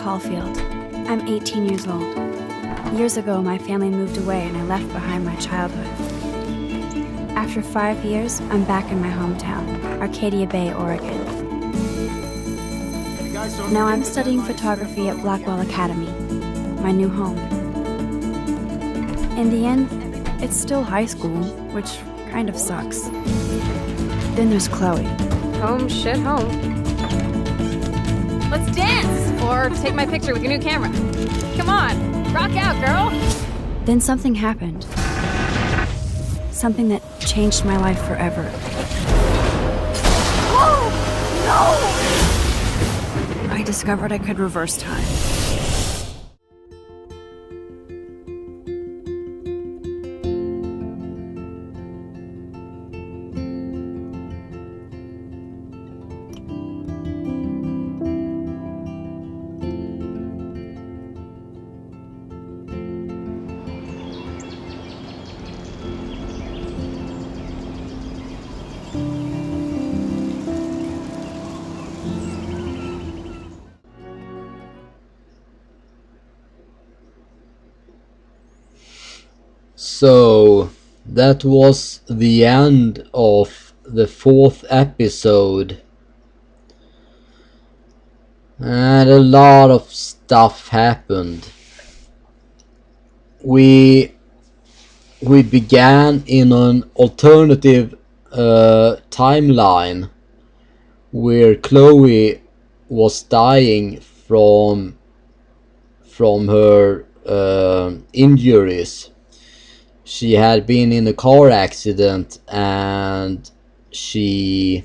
Caulfield. I'm 18 years old. Years ago, my family moved away and I left behind my childhood. After 5 years, I'm back in my hometown, Arcadia Bay, Oregon. Now I'm studying photography at Blackwell Academy, my new home. In the end, it's still high school, which kind of sucks. Then there's Chloe. Home, shit, home. Let's dance! Or take my picture with your new camera. Come on, rock out, girl! Then something happened. Something that changed my life forever. Oh, no! I discovered I could reverse time. So that was the end of the 4th episode, and a lot of stuff happened. We began in an alternative timeline where Chloe was dying from her injuries. She had been in a car accident and she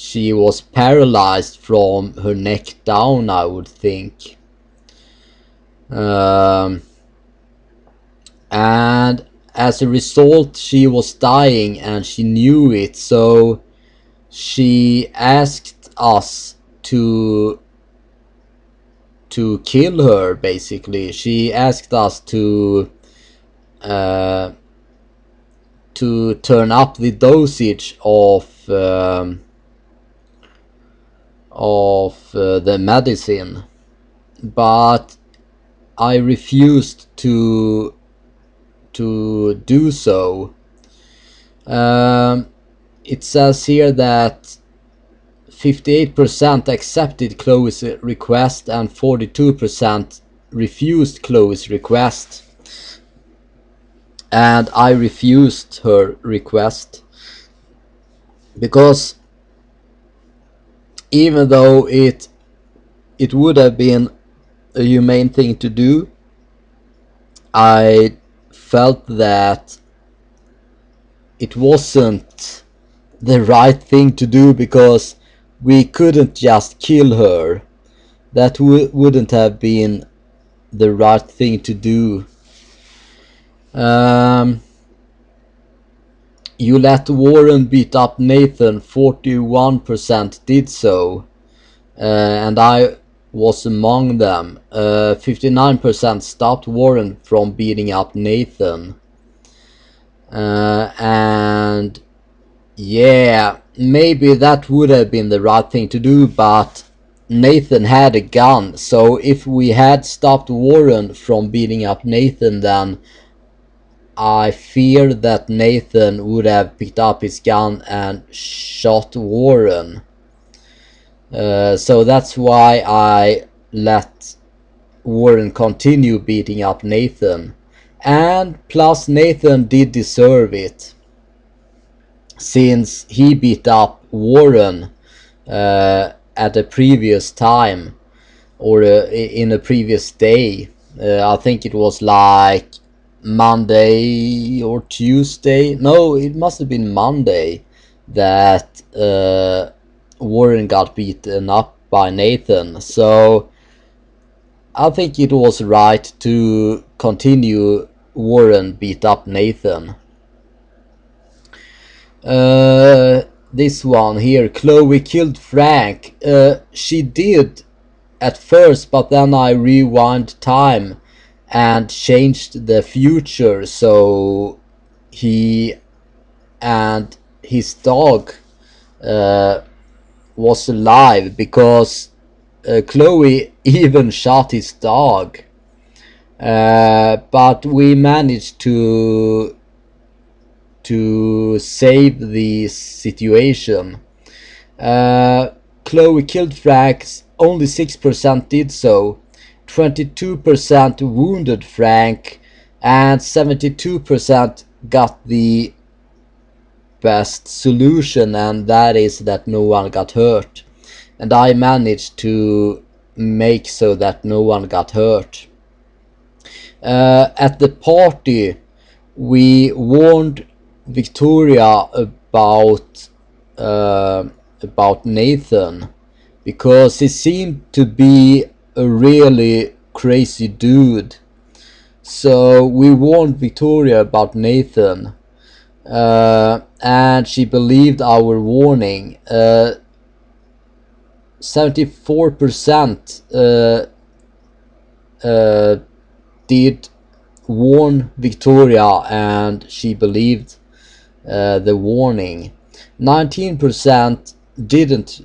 was paralyzed from her neck down, I would think. And as a result, she was dying and she knew it, so she asked us to kill her. Basically, she asked us to turn up the dosage of the medicine, but I refused to do so. It says here that 58% accepted Chloe's request and 42% refused Chloe's request. And I refused her request because even though it would have been a humane thing to do, I felt that it wasn't the right thing to do, because we couldn't just kill her. That wouldn't have been the right thing to do. You let Warren beat up Nathan, 41% did so, and I was among them. 59% stopped Warren from beating up Nathan. And yeah, maybe that would have been the right thing to do, but Nathan had a gun, so if we had stopped Warren from beating up Nathan, then I fear that Nathan would have picked up his gun and shot Warren. So that's why I let Warren continue beating up Nathan. And plus, Nathan did deserve it, since he beat up Warren at a previous time, or in a previous day. I think it was like Monday or Tuesday. No, it must have been Monday that Warren got beaten up by Nathan. So I think it was right to continue Warren beat up Nathan. This one here, Chloe killed Frank. She did at first, but then I rewind time and changed the future, so he and his dog was alive, because Chloe even shot his dog. But we managed to save the situation. Chloe killed Frank, only 6% did so. 22% wounded Frank, and 72% got the best solution, and that is that no one got hurt. And I managed to make so that no one got hurt. At the party, we warned Victoria about Nathan, because he seemed to be a really crazy dude. So we warned Victoria about Nathan, and she believed our warning. 74% did warn Victoria, and she believed the warning. 19% didn't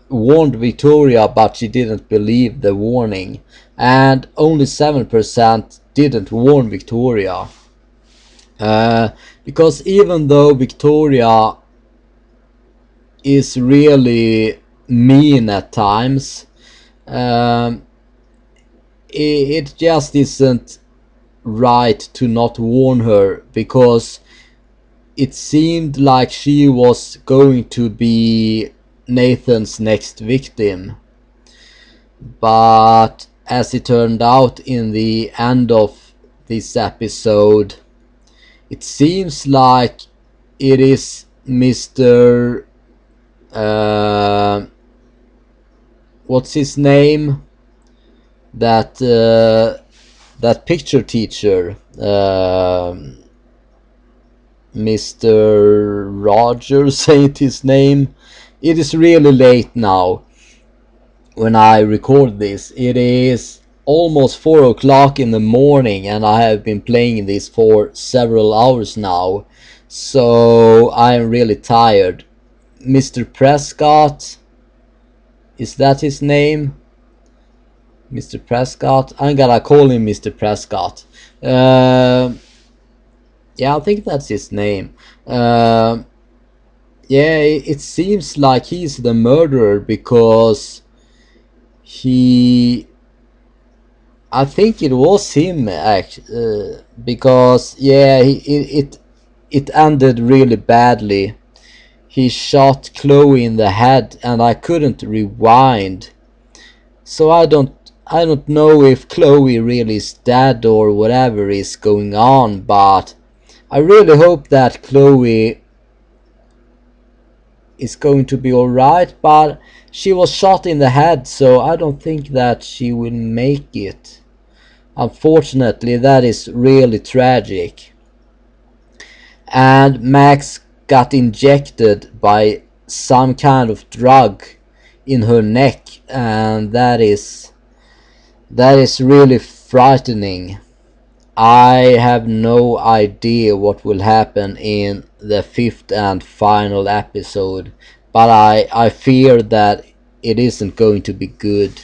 warned Victoria, but she didn't believe the warning, and only 7% didn't warn Victoria. Because even though Victoria is really mean at times, it just isn't right to not warn her, because it seemed like she was going to be Nathan's next victim. But as it turned out in the end of this episode, it seems like it is Mr. What's his name? That picture teacher, Mr. Rogers ain't his name. It is really late now when I record this. It is almost 4 o'clock in the morning, and I have been playing this for several hours now, so I am really tired. Mr. Prescott, is that his name? Mr. Prescott? I'm gonna call him Mr. Prescott. Yeah, I think that's his name. Yeah, it seems like he's the murderer, because I think it was him, actually, because yeah, it ended really badly. He shot Chloe in the head, and I couldn't rewind, so I don't know if Chloe really is dead or whatever is going on, but I really hope that Chloe is going to be alright, but she was shot in the head, so I don't think that she will make it. Unfortunately, that is really tragic. And Max got injected by some kind of drug in her neck, and that is really frightening. I have no idea what will happen in the 5th and final episode, but I fear that it isn't going to be good.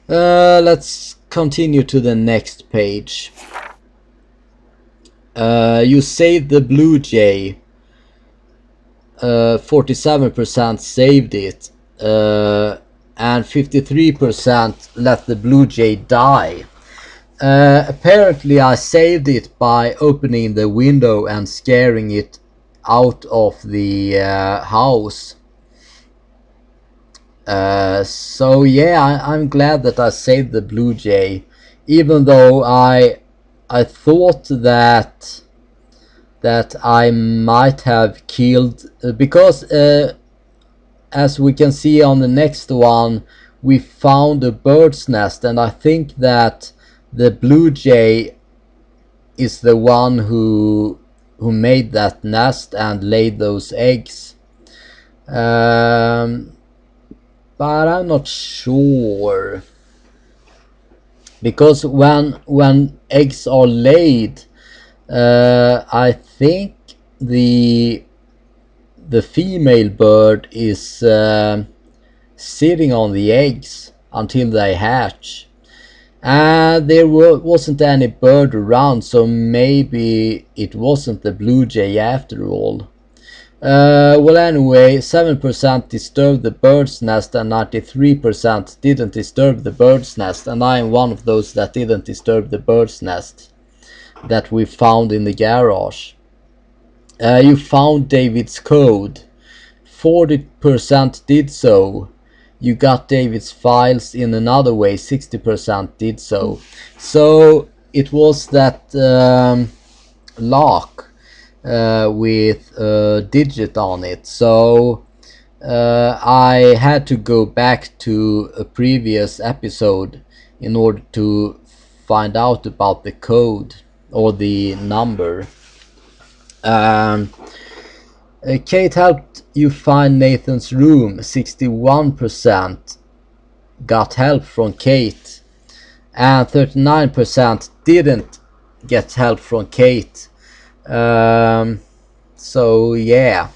Let's continue to the next page. You saved the Blue Jay. 47% saved it, and 53% let the Blue Jay die. Apparently I saved it by opening the window and scaring it out of the house. So yeah, I'm glad that I saved the Blue Jay, even though I thought that I might have killed, because as we can see on the next one, we found a bird's nest, and I think that the Blue Jay is the one who made that nest and laid those eggs. But I'm not sure, because when eggs are laid, I think the female bird is sitting on the eggs until they hatch. And there wasn't any bird around, so maybe it wasn't the blue jay after all. Well, anyway, 7% disturbed the bird's nest and 93% didn't disturb the bird's nest, and I am one of those that didn't disturb the bird's nest that we found in the garage. You found David's code. 40% did so. You got David's files in another way. 60% did so. So it was that lock with a digit on it. So I had to go back to a previous episode in order to find out about the code or the number. Kate helped you find Nathan's room. 61% got help from Kate, and 39% didn't get help from Kate. So yeah.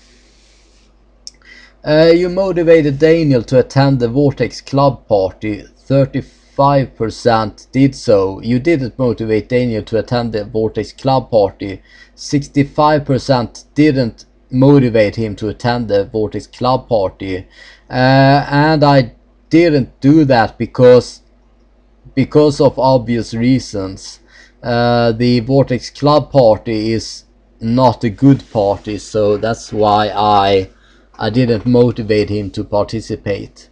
You motivated Daniel to attend the Vortex Club party. 35% did so. You didn't motivate Daniel to attend the Vortex Club party. 65% didn't motivate him to attend the Vortex Club party. And I didn't do that because of obvious reasons. The Vortex Club party is not a good party, so that's why I didn't motivate him to participate.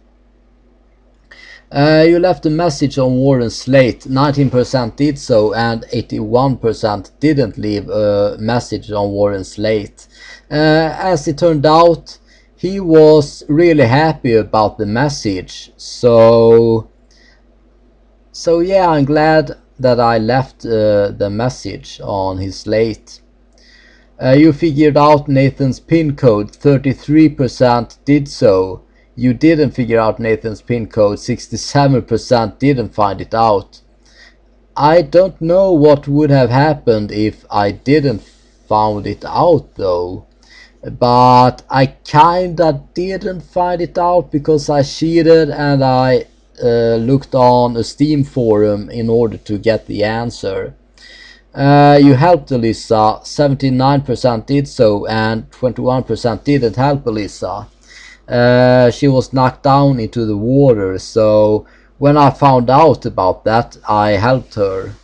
You left a message on Warren's slate. 19% did so and 81% didn't leave a message on Warren's slate. As it turned out, he was really happy about the message. So yeah, I'm glad that I left the message on his slate. You figured out Nathan's pin code. 33% did so. You didn't figure out Nathan's pin code. 67% didn't find it out. I don't know what would have happened if I didn't found it out though. But I kinda didn't find it out because I cheated and I looked on a Steam forum in order to get the answer. You helped Alyssa. 79% did so and 21% didn't help Alyssa. She was knocked down into the water, so when I found out about that, I helped her.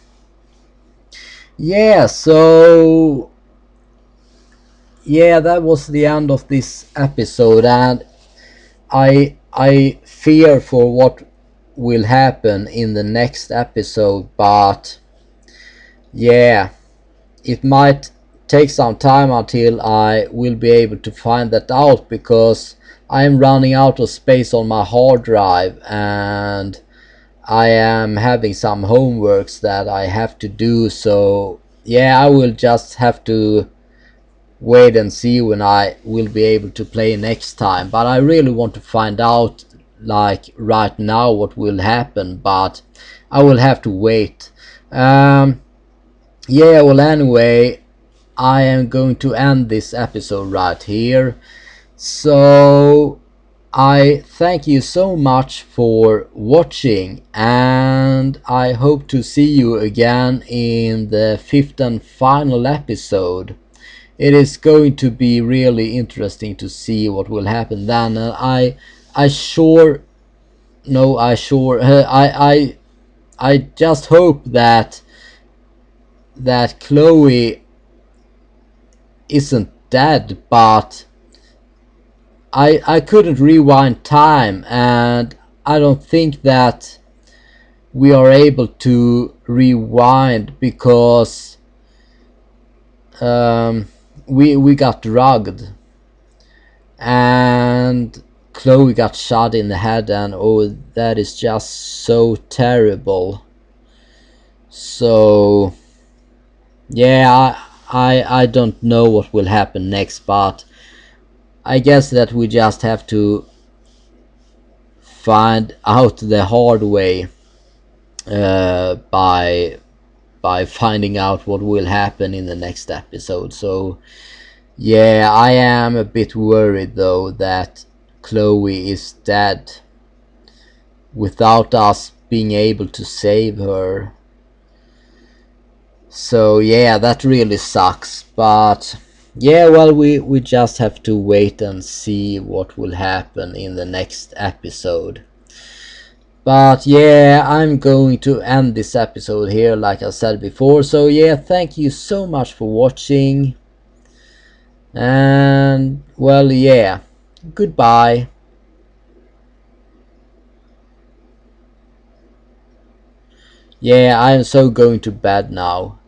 Yeah, so yeah, that was the end of this episode, and I fear for what will happen in the next episode, but yeah, it might take some time until I will be able to find that out, because I am running out of space on my hard drive and I am having some homeworks that I have to do. So yeah, I will just have to wait and see when I will be able to play next time. But I really want to find out like right now what will happen, but I will have to wait. Yeah, well, anyway, I am going to end this episode right here. So I thank you so much for watching, and I hope to see you again in the 5th and final episode. It is going to be really interesting to see what will happen then. I just hope that Chloe isn't dead, but I couldn't rewind time, and I don't think that we are able to rewind because we got drugged and Chloe got shot in the head, and oh, that is just so terrible. So yeah, I don't know what will happen next, but I guess that we just have to find out the hard way by finding out what will happen in the next episode. So yeah, I am a bit worried though that Chloe is dead. without us being able to save her. So yeah, that really sucks. But yeah, well, we just have to wait and see what will happen in the next episode. But yeah, I'm going to end this episode here, like I said before. So yeah, thank you so much for watching. And well, yeah, goodbye. Yeah, I am so going to bed now.